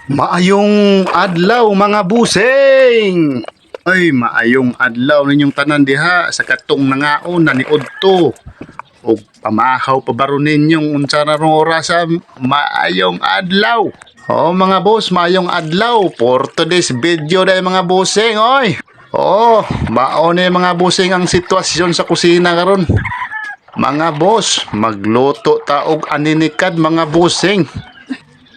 Maayong adlaw mga busing. Ay, maayong adlaw ninyong tanan diha sa katong nangaon na niudto. Og pamahaw pa baro ninyong unsa na rong orasa. Maayong adlaw. Oh mga boss, maayong adlaw for today's video dai mga busing, oy. Oh, mao ni mga busing ang sitwasyon sa kusina karon. Mga boss, magluto ta og aninikad mga busing.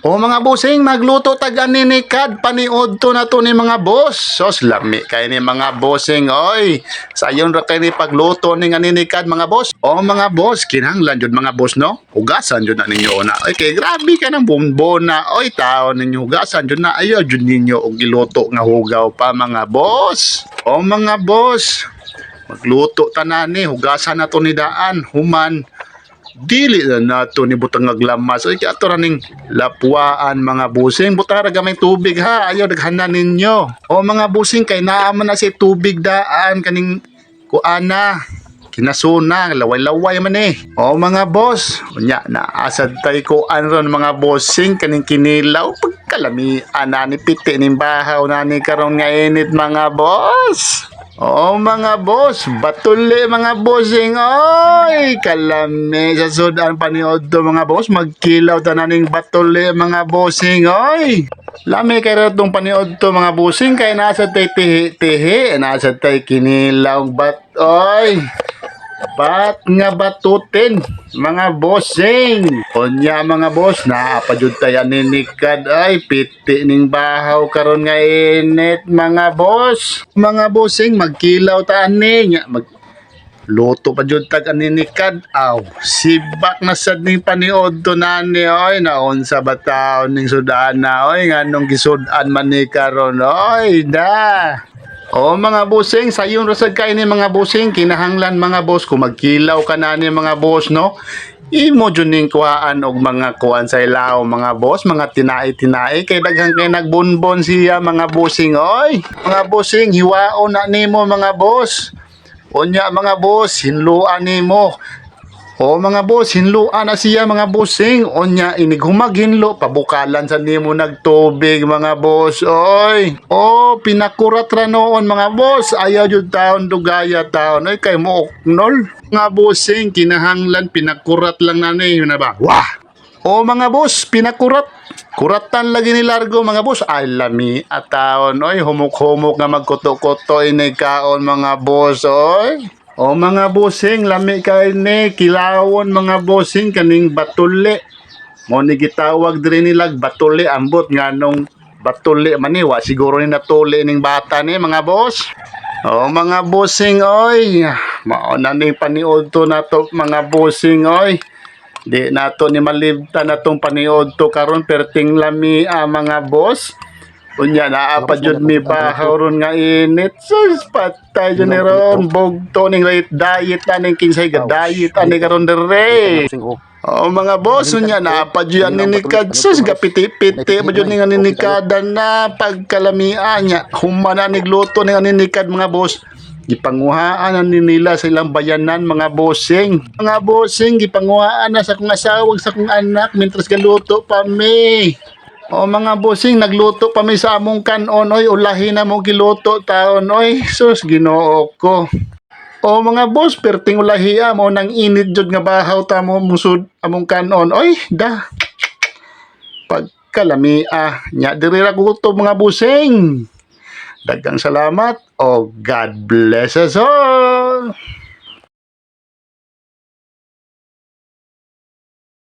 O mga bossing, magluto tag aninikad paniod to na to ni mga boss. Sos lami kay ni mga bossing, oy. Sayon ra kay ni pagluto ning aninikad mga boss. O mga boss, kinahanglan jud mga boss no. Hugasan jud na ninyo na. Oy kay grabe ka nang bumbon na. Oy taon ninyo hugasan jud na. Ayo jud ninyo og iluto nga hugaw pa mga boss. O mga boss, magluto tanani, hugasan na to ni daan, human dili na nato ni butang aglamas. Ay ato ra ning lapuan mga busing, butang ra gamay tubig ha, ayo daghanan ninyo. O mga busing, kay naa man na si tubig daan kaning kuana kinasuna laway-laway man eh. O mga boss, unya naasad tay kuan ron mga bossing kaning kinilaw pagkalamian na ni piti ning bahaw na ni karon nga init mga boss. Oh mga boss, batuli mga bossing, oy, kalami sa sudan paniod to mga boss, magkilaw tananing batuli mga bossing, oy. Lami kay ra tong paniod to mga bossing, kay nasa tay tihi-tihi, nasa tay kinilaw bat, oy. Bat nga batutin mga bossing. Unya mga boss, naapadyod tayo ninikad ay piti ning bahaw karon nga init mga boss. Mga bossing, magkilaw ta ani nya luto pa jud tag aninikad. Aw, sibak na sad ning paniod to nani, oy, naunsa ba taon ning sudana, oy, nganong gisudan man ni karon, oy, da. O mga bossing, sayon rasad kay ni mga bossing, kinahanglan mga boss kung magkilaw ka na ni mga boss no. Imo jud ning kuhaan og mga kuan sa ilaw mga boss, mga tinai-tinai kay daghang kay nagbunbon siya mga bossing, oy. Mga bossing, hiwaon na nimo mga boss. Unya mga boss, hinluan nimo. O mga boss, hinluan na siya mga bossing. Unya inighumag hinlo, pabukalan sa nimo nagtubig mga boss, oy. O pinakurat ra noon mga boss, ayaw jud taon dugaya taon, oy kay mo oknol. Mga bossing, kinahanglan pinakurat lang na ni na ba? Wah. O mga boss, pinakurat. Kuratan lagi ni largo mga boss. Ay lami at taon, oy, humuk-humuk nga magkuto-kuto ini kaon mga boss, oy. O mga bossing, lami kay ni kilawon mga bossing kaning batuli. Mo ni gitawag diri nilag batuli, ambot nganong batuli man ni wa siguro ni natuli ning bata ni mga boss. O mga bossing, oy, mao na ning paniud to nato mga bossing, oy. Di nato ni malibtan natong paniud to karon perting lami mga boss. Unya naapa jud mi bahaw ron nga init. Sus patay jud ni ron bugto ning late diet aning kinsay ga diet ani karon dire. Oh mga boss, unya naapa jud ani nikad. Sus gapiti-piti mo jud ning aninikadan na pagkalamian nya. Human na nigluto ning aninikad mga boss. Gipanguhaan na nila sa ilang bayanan mga bossing. Mga bossing, gipanguhaan na sa kong asawa sa kong anak mintras galuto pa mi. O mga bossing, nagluto pa mi sa among kanon, oy, ulahi na mo giluto taon, oy, sus, ginoo ko. O mga boss, perting ulahi mo nang init jud nga bahaw ta mo musud among kanon, oy, da. Pagkalami, nya diri ra gutom mga bossing. Daghang salamat o God bless us all.